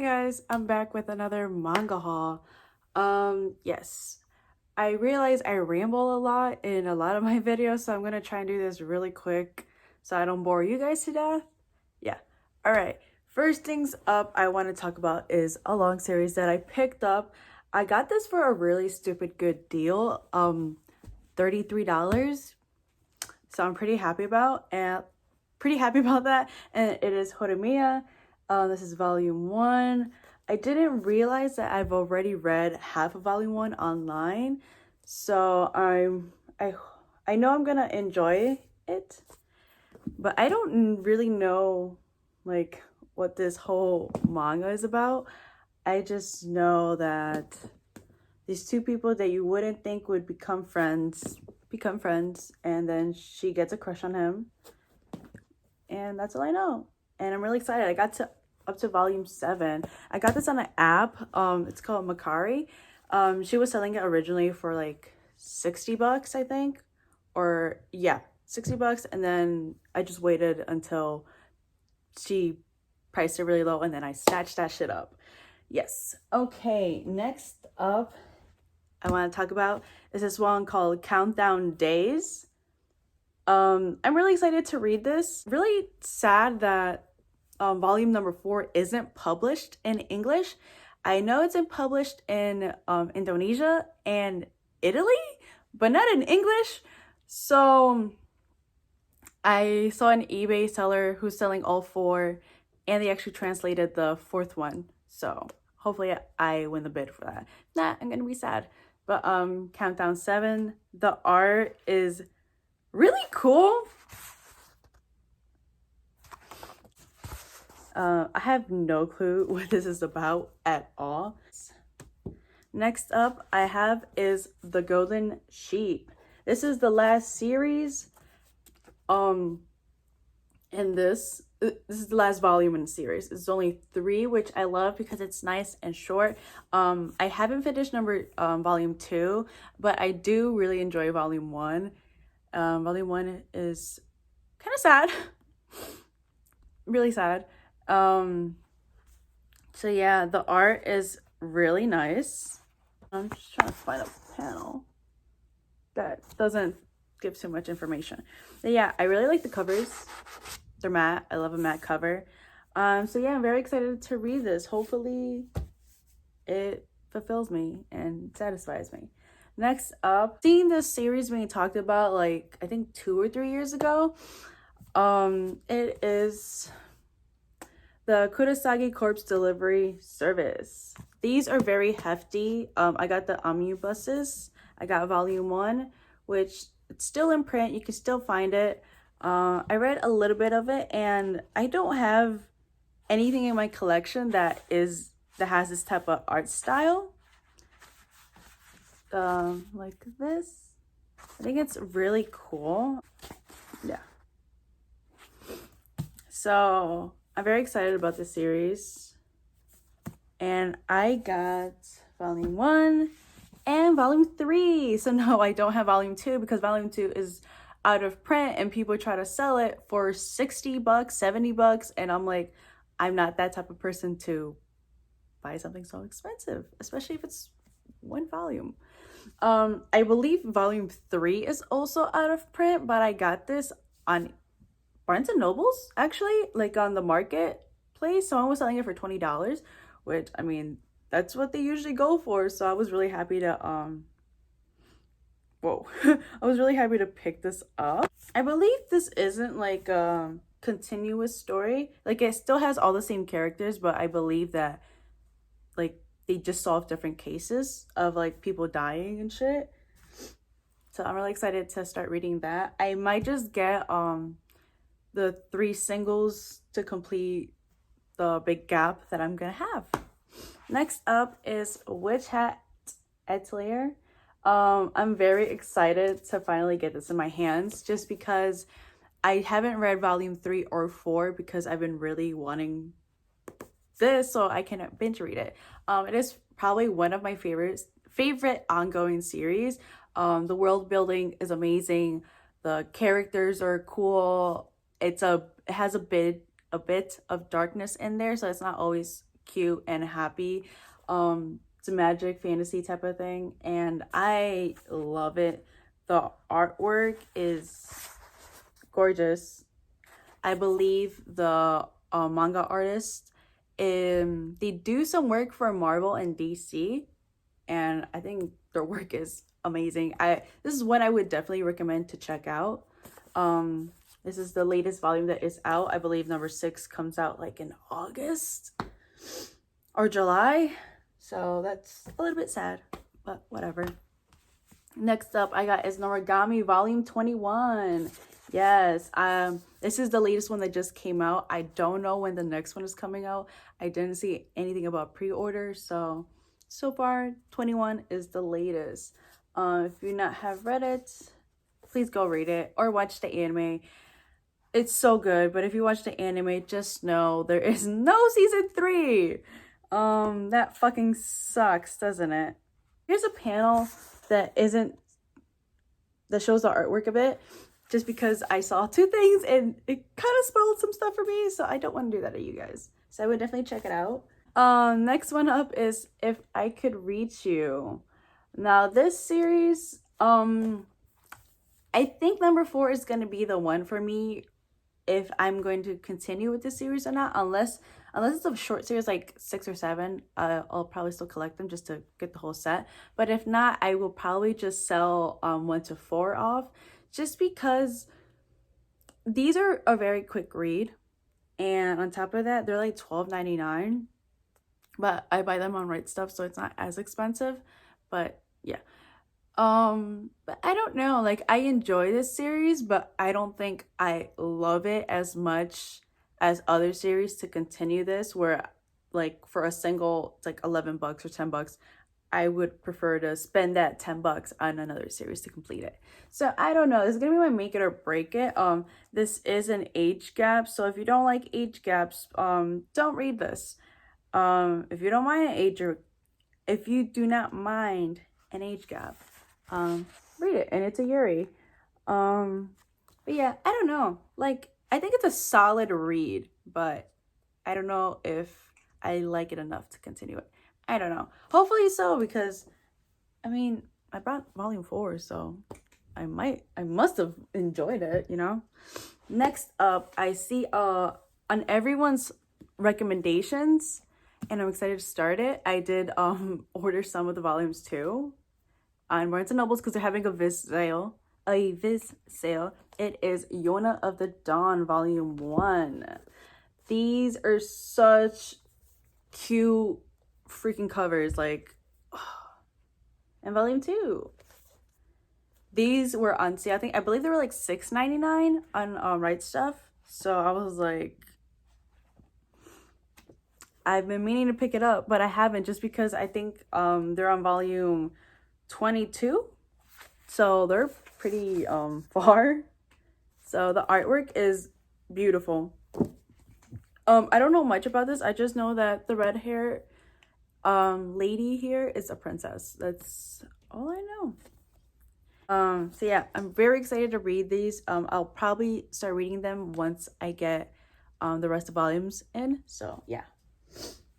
guys, I'm back with another manga haul. Yes, I realize I ramble a lot in a lot of my videos, so I'm gonna try and do this really quick so I don't bore you guys to death. Yeah, all right. First things up I want to talk about is a long series that I picked up. I got this for a really stupid good deal, $33. So I'm pretty happy about that. And it is Horimiya. This is volume 1. I didn't realize that I've already read half of volume 1 online. So I know I'm gonna enjoy it, but I don't really know like what this whole manga is about. I just know that these two people that you wouldn't think would become friends, and then she gets a crush on him. And that's all I know. And I'm really excited. I got to up to volume 7. I got this on an app. It's called Makari. She was selling it originally for like $60, I think. Or yeah, $60. And then I just waited until she priced it really low, and then I snatched that shit up. Yes. Okay, next up I want to talk about is this one called Countdown Days. I'm really excited to read this. Really sad that volume number 4 isn't published in English. I know it's been published in Indonesia and Italy, but not in English. So I saw an eBay seller who's selling all 4, and they actually translated the 4th one. So hopefully I win the bid for that. If not, I'm gonna be sad. But Countdown 7, the art is really cool. I have no clue what this is about at all. Next up I have is The Golden Sheep. This is the last series. And this is the last volume in the series. It's only 3, which I love because it's nice and short. I haven't finished volume 2, but I do really enjoy volume 1. Volume 1 is kind of sad. Really sad. So yeah, the art is really nice. I'm just trying to find a panel that doesn't give too much information. But yeah, I really like the covers. They're matte. I love a matte cover. So yeah, I'm very excited to read this. Hopefully it fulfills me and satisfies me. Next up, seeing this series being talked about like I think 2 or 3 years ago. It is the Kurosagi Corpse Delivery Service. These are very hefty. I got the omnibuses. I got volume 1, which it's still in print. You can still find it. I read a little bit of it, and I don't have anything in my collection that has this type of art style. Like this. I think it's really cool. Yeah. So I'm very excited about this series. And I got volume 1 and volume 3. So no, I don't have volume 2 because volume 2 is out of print and people try to sell it for $60, $70, and I'm like, I'm not that type of person to buy something so expensive, especially if it's 1 volume. I believe volume 3 is also out of print, but I got this on Barnes and Nobles, actually, like on the marketplace. Someone was selling it for $20, which I mean, that's what they usually go for. So I was really happy to I was really happy to pick this up. I believe this isn't like a continuous story. Like it still has all the same characters, but I believe that like they just solve different cases of like people dying and shit. So I'm really excited to start reading that. I might just get the 3 singles to complete the big gap that I'm gonna have. Next up is Witch Hat Atelier. I'm very excited to finally get this in my hands just because I haven't read volume 3 or 4 because I've been really wanting this so I can binge read it. It is probably one of my favorite ongoing series. The world building is amazing. The characters are cool. It has a bit of darkness in there, so it's not always cute and happy. It's a magic fantasy type of thing, and I love it. The artwork is gorgeous. I believe the manga artist, they do some work for Marvel and DC, and I think their work is amazing. This is what I would definitely recommend to check out. This is the latest volume that is out. I believe number 6 comes out like in August or July. So that's a little bit sad, but whatever. Next up I got is Noragami Volume 21. Yes, this is the latest one that just came out. I don't know when the next one is coming out. I didn't see anything about pre-order, so far 21 is the latest. If you not have read it, please go read it or watch the anime. It's so good, but if you watch the anime, just know there is no season 3. That fucking sucks, doesn't it? Here's a panel that shows the artwork a bit, just because I saw 2 things and it kind of spoiled some stuff for me, so I don't want to do that to you guys. So I would definitely check it out. Next one up is If I Could Reach You. Now this series, I think number 4 is going to be the one for me if I'm going to continue with the series or not, unless it's a short series like 6 or 7. I'll probably still collect them just to get the whole set, but if not, I will probably just sell 1 to 4 off, just because these are a very quick read, and on top of that they're like $12.99, but I buy them on Right Stuff, so it's not as expensive. But yeah, but I don't know, like I enjoy this series, but I don't think I love it as much as other series to continue this, where like for a single it's like $11 or $10. I would prefer to spend that $10 on another series to complete it. So I don't know, this is gonna be my make it or break it. This is an age gap, so if you don't like age gaps, don't read this. If you don't mind an age, or if you do not mind an age gap, read it, and it's a Yuri. But yeah, I don't know, like I think it's a solid read, but I don't know if I like it enough to continue it. I don't know, hopefully so, because I mean I brought volume 4, so I must have enjoyed it, you know. Next up, I see on everyone's recommendations, and I'm excited to start it. I did order some of the volumes too on Barnes & Nobles because they're having a Viz sale. It is Yona of the Dawn Volume 1. These are such cute freaking covers, like, and Volume 2. These were on sale. I believe they were like $6.99 on Right Stuff. So I was like, I've been meaning to pick it up, but I haven't, just because I think they're on volume 22. So they're pretty far. So the artwork is beautiful. I don't know much about this. I just know that the red hair lady here is a princess. That's all I know. So yeah, I'm very excited to read these. I'll probably start reading them once I get the rest of volumes in. So yeah.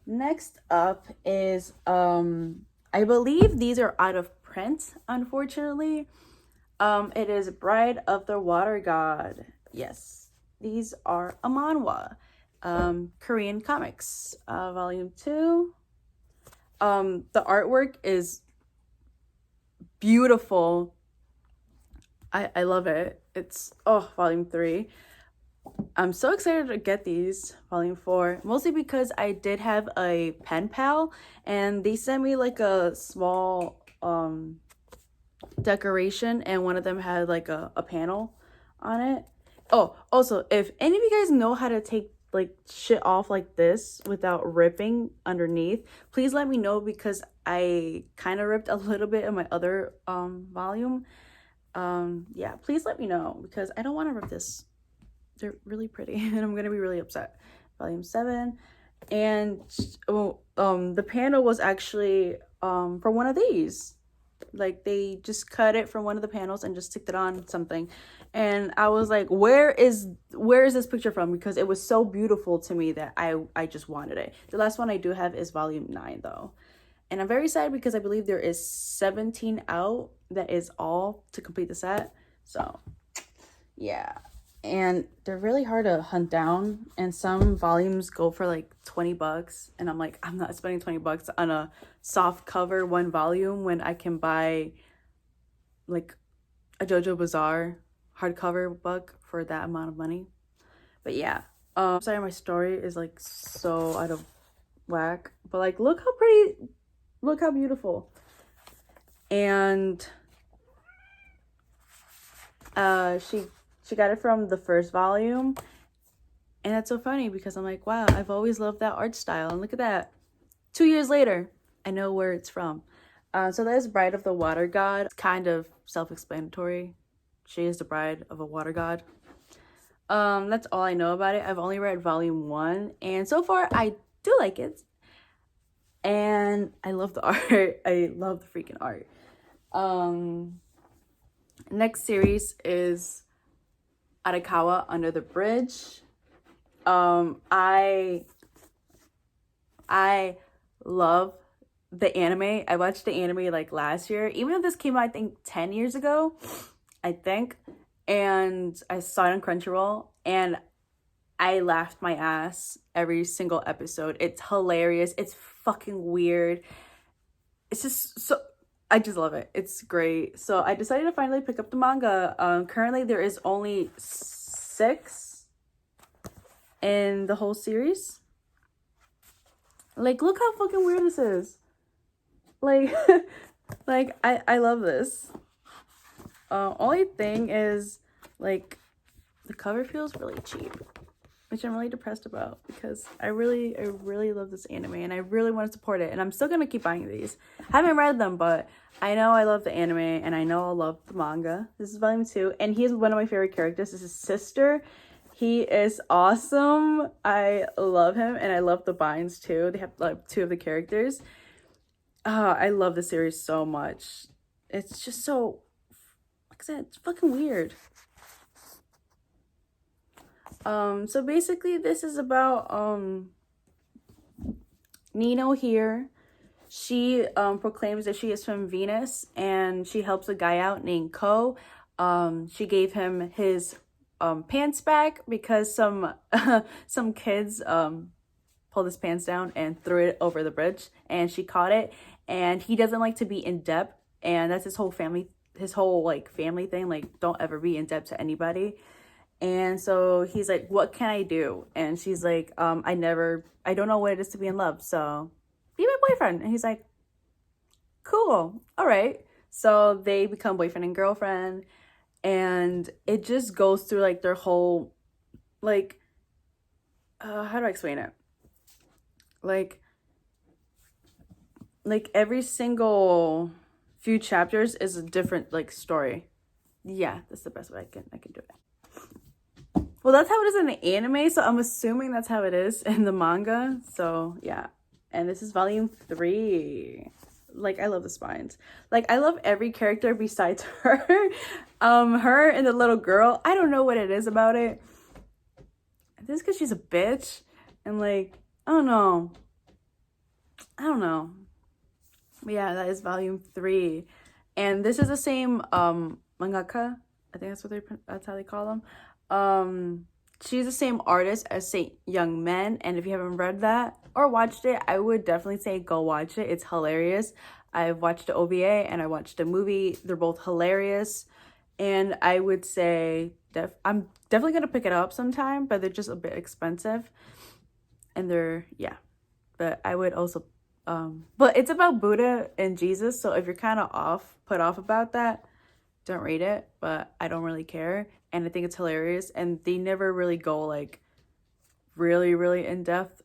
Next up is I believe these are out of print, unfortunately. It is Bride of the Water God. Yes, these are a manhwa, Korean comics, volume 2. The artwork is beautiful. I love it. It's volume 3. I'm so excited to get these, volume 4, mostly because I did have a pen pal and they sent me like a small decoration, and one of them had like a panel on it. Oh, also, if any of you guys know how to take like shit off like this without ripping underneath, please let me know, because I kind of ripped a little bit in my other volume. Yeah, please let me know, because I don't want to rip this. They're really pretty and I'm gonna be really upset. Volume 7. And the panel was actually for one of these. Like they just cut it from one of the panels and just sticked it on something. And I was like, where is this picture from? Because it was so beautiful to me that I just wanted it. The last one I do have is volume 9 though. And I'm very sad because I believe there is 17 out. That is all to complete the set. So yeah. And they're really hard to hunt down, and some volumes go for like $20, and I'm like, I'm not spending $20 on a soft cover one volume when I can buy like a JoJo Bizarre hardcover book for that amount of money. But yeah, sorry, my story is like so out of whack, but like look how pretty, look how beautiful. And she got it from the first volume, and that's so funny because I'm like, wow, I've always loved that art style, and look at that, 2 years later I know where it's from. So that is Bride of the Water God. It's kind of self-explanatory. She is the bride of a water god. That's all I know about it. I've only read volume 1, and so far I do like it, and I love the art. I love the freaking art. Next series is Arakawa Under the Bridge. I love the anime. I watched the anime like last year, even though this came out I think 10 years ago, I think, and I saw it on Crunchyroll, and I laughed my ass every single episode. It's hilarious. It's fucking weird. It's just so, I just love it. It's great. So I decided to finally pick up the manga. Currently there is only 6 in the whole series. Like, look how fucking weird this is. Like, like I love this. Only thing is, like, the cover feels really cheap, which I'm really depressed about because I really love this anime and I really want to support it, and I'm still gonna keep buying these. I haven't read them, but I know I love the anime and I know I'll love the manga. This is volume 2, and he is one of my favorite characters. This is Sister. He is awesome. I love him, and I love the binds too. They have like 2 of the characters. I love the series so much. It's just so, like I said, it's fucking weird. So basically this is about Nino here. She proclaims that she is from Venus, and she helps a guy out named Ko. She gave him his pants back because some kids pulled his pants down and threw it over the bridge, and she caught it, and he doesn't like to be in debt, and that's his whole family thing, like don't ever be in debt to anybody. And so he's like, what can I do? And she's like, I don't know what it is to be in love, so be my boyfriend. And he's like, cool, all right. So they become boyfriend and girlfriend, and it just goes through like their whole, like, how do I explain it? Like every single few chapters is a different like story. Yeah, that's the best way I can do it. Well, that's how it is in the anime, so I'm assuming that's how it is in the manga. So yeah, and this is volume 3. Like, I love the spines. Like, I love every character besides her. Her and the little girl, I don't know what it is about it. This is because she's a bitch, and like, I don't know. But yeah, that is volume 3, and this is the same mangaka. I think that's how they call them. She's the same artist as Saint Young Men, and if you haven't read that or watched it, I would definitely say go watch it. It's hilarious. I've watched the OVA and I watched the movie. They're both hilarious, and I would say I'm definitely gonna pick it up sometime, but they're just a bit expensive, and but I would also but it's about Buddha and Jesus, so if you're kind of put off about that, don't read it. But I don't really care, and I think it's hilarious, and they never really go like really in depth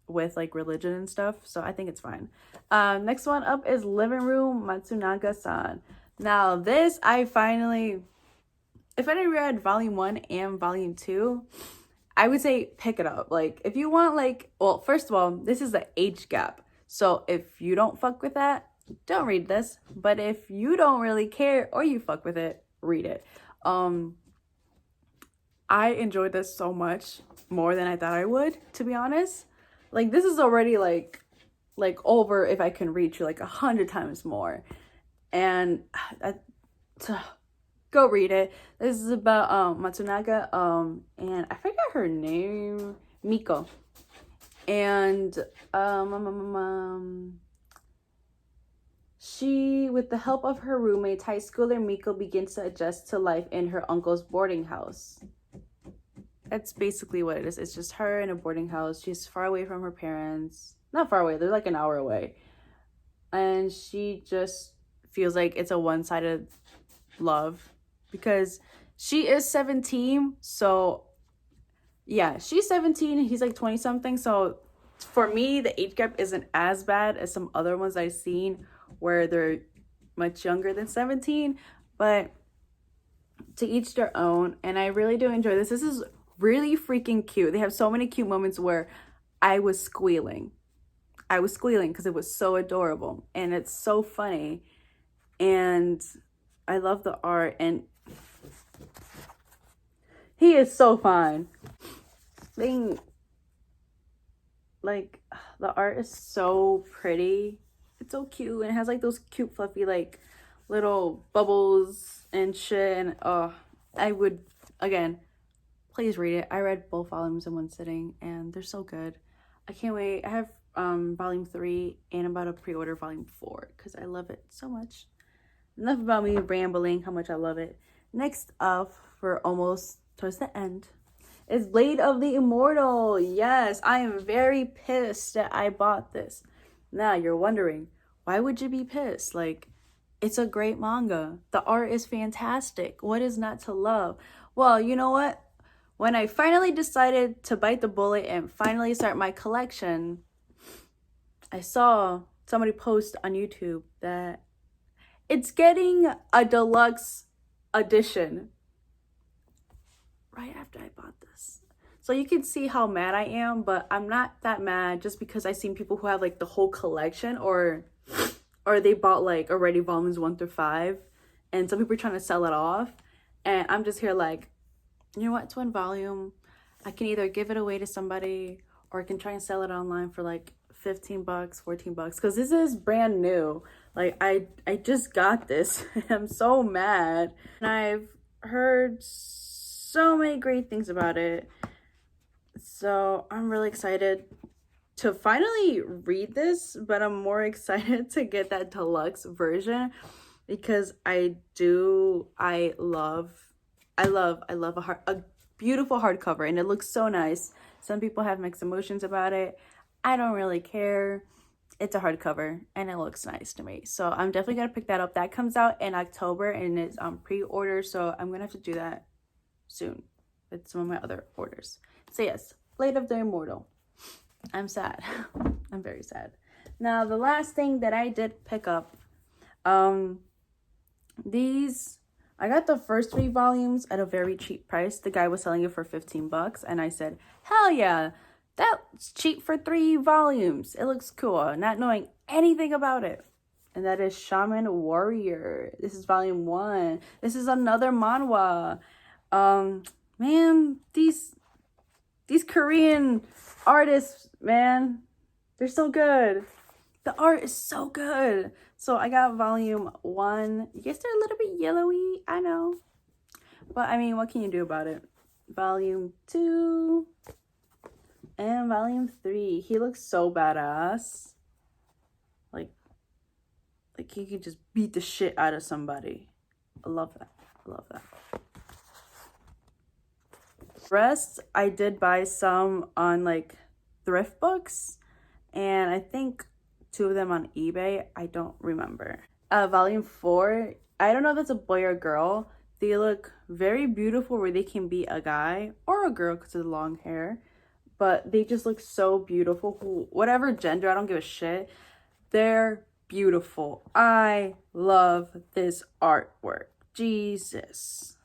with like religion and stuff, so I think it's fine. Next one up is Living Room Matsunaga-san. Now this, if I didn't read volume 1 and volume 2, I would say pick it up. Like, if you want, like, well, first of all, this is the age gap, so if you don't fuck with that, don't read this. But if you don't really care or you fuck with it, read it. I enjoyed this so much more than I thought I would, to be honest. Like, this is already like over, if I can reach you, like 100 times more. And go read it. This is about Matsunaga, and I forgot her name, Miko. And she, with the help of her roommates, high schooler Miko begins to adjust to life in her uncle's boarding house. That's basically what it is. It's just her in a boarding house. She's far away from her parents. Not far away, they're like an hour away. And she just feels like it's a one-sided love because she is 17. So yeah, she's 17 and he's like 20 something. So for me, the age gap isn't as bad as some other ones I've seen where they're much younger than 17. But to each their own. And I really do enjoy this. This is really freaking cute. They have so many cute moments where I was squealing because it was so adorable and it's so funny, and I love the art, and he is so fine. Like, the art is so pretty. It's so cute, and it has like those cute fluffy like little bubbles and shit, and I would, again, please read it. I read both volumes in one sitting and they're so good. I can't wait. I have volume 3 and I'm about to pre-order volume 4 because I love it so much. Enough about me rambling how much I love it. Next up, for almost towards the end, is Blade of the Immortal. Yes, I am very pissed that I bought this. Now you're wondering, why would you be pissed? Like, it's a great manga. The art is fantastic. What is not to love? Well, you know what? When I finally decided to bite the bullet and finally start my collection, I saw somebody post on YouTube that it's getting a deluxe edition right after I bought this. So you can see how mad I am, but I'm not that mad just because I've seen people who have like the whole collection or they bought like already volumes 1 through 5, and some people are trying to sell it off. And I'm just here like, you know what, it's one volume. I can either give it away to somebody or I can try and sell it online for like 15 bucks, 14 bucks. Because this is brand new. Like, I just got this. I'm so mad. And I've heard so many great things about it. So I'm really excited to finally read this. But I'm more excited to get that deluxe version. Because I love a beautiful hardcover, and it looks so nice. Some people have mixed emotions about it. I don't really care. It's a hardcover and it looks nice to me. So I'm definitely gonna pick that up. That comes out in October and it's on pre-order, so I'm gonna have to do that soon with some of my other orders. So yes, Blade of the Immortal. I'm sad. I'm very sad. Now the last thing that I did pick up, I got the first 3 volumes at a very cheap price. The guy was selling it for 15 bucks and I said, hell yeah, that's cheap for 3 volumes. It looks cool, not knowing anything about it. And that is Shaman Warrior. This is volume 1. This is another manhwa. Man, these Korean artists, man, they're so good. The art is so good. So I got volume 1. You guys are a little bit yellowy, I know. But I mean, what can you do about it? Volume 2 and volume 3. He looks so badass. Like he could just beat the shit out of somebody. I love that. I love that. Rest, I did buy some on like thrift books, and I think 2 of them on eBay. I don't remember. Volume 4, I don't know if that's a boy or girl. They look very beautiful where they can be a guy or a girl because of the long hair, but they just look so beautiful. Whatever gender, I don't give a shit. They're beautiful. I love this artwork. Jesus,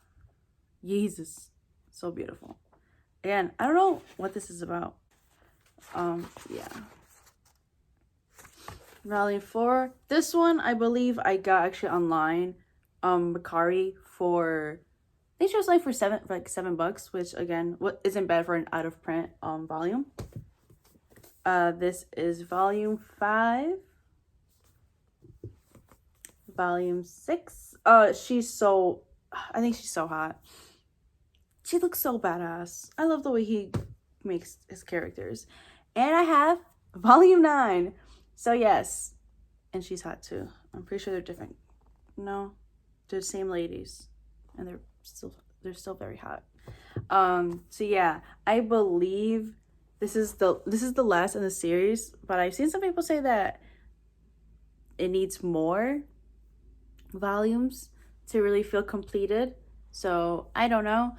so beautiful. Again, I don't know what this is about. Yeah. Volume 4. This one, I believe I got actually online. Macari for, I think she was like for $7, which again, what isn't bad for an out of print volume. This is volume 5. Volume 6. I think she's so hot. She looks so badass. I love the way he makes his characters. And I have volume 9. So yes. And she's hot too. I'm pretty sure they're different. No, they're the same ladies. And they're still very hot. So yeah, I believe this is the last in the series, but I've seen some people say that it needs more volumes to really feel completed. So I don't know.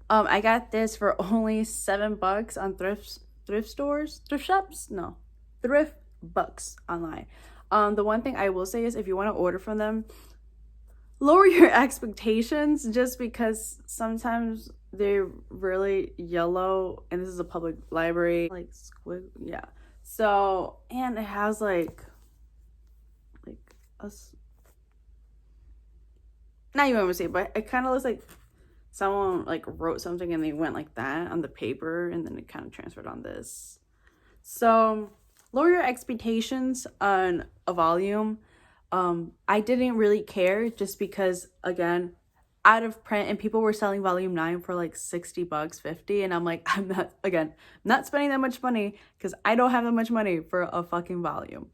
I got this for only $7 on thrift bucks online. The one thing I will say is if you want to order from them, lower your expectations, just because sometimes they're really yellow, and this is a public library, like squid, yeah. So, and it has like a, not even want to say, but it kind of looks like someone like wrote something and they went like that on the paper, and then it kind of transferred on this. So lower your expectations on a volume. I didn't really care, just because again, out of print, and people were selling volume 9 for like $60, $50, and I'm like, I'm not spending that much money, because I don't have that much money for a fucking volume.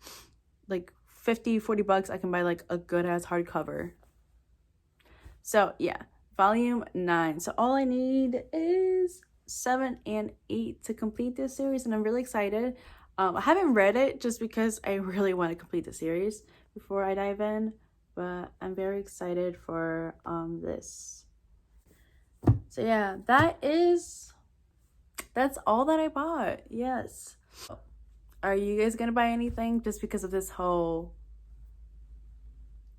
Like $50-$40, I can buy like a good ass hardcover. So yeah, volume 9. So all I need is 7 and 8 to complete this series, and I'm really excited. I haven't read it just because I really want to complete the series before I dive in, but I'm very excited for this. So yeah, that's all that I bought. Yes. Are you guys gonna buy anything just because of this whole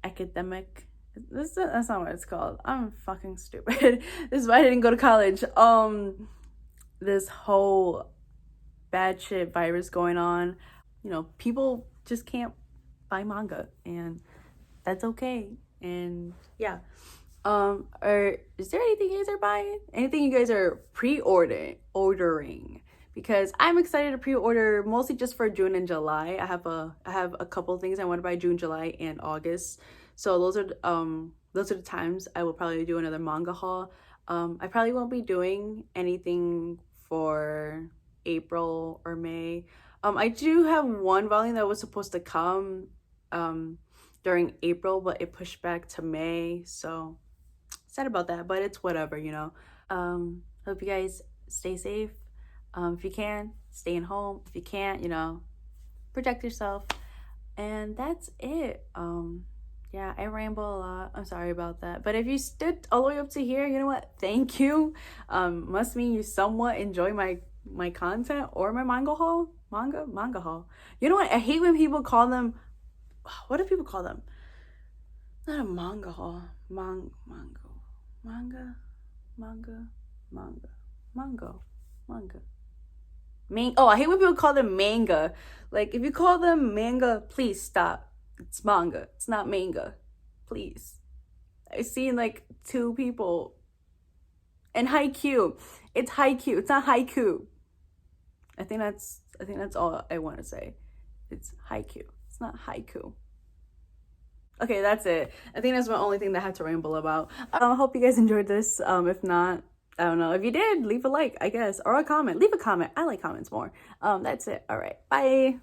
academic? That's not what it's called. I'm fucking stupid. This is why I didn't go to college. This whole bad shit virus going on. You know, people just can't buy manga, and that's okay. And yeah. Is there anything you guys are buying? Anything you guys are ordering? Because I'm excited to pre-order, mostly just for June and July. I have a couple things I want to buy June, July, and August. So those are the times I will probably do another manga haul. I probably won't be doing anything for April or May. I do have one volume that was supposed to come during April, but it pushed back to May. So sad about that, but it's whatever, you know. Hope you guys stay safe. If you can, stay in home. If you can't, you know, protect yourself. And that's it. Yeah, I ramble a lot. I'm sorry about that. But if you stood all the way up to here, you know what? Thank you. Must mean you somewhat enjoy my content or my manga haul. Manga haul. You know what? I hate when people call them, what do people call them? Not a manga haul. Manga. Oh, I hate when people call them manga. Like, if you call them manga, please stop. It's manga. It's not manga. Please. I've seen like 2 people. And haiku. It's haiku. It's not haiku. I think that's all I want to say. It's haiku. It's not haiku. Okay, that's it. I think that's my only thing that I have to ramble about. I hope you guys enjoyed this. If not, I don't know. If you did, leave a like, I guess, or a comment. Leave a comment. I like comments more. That's it. All right. Bye.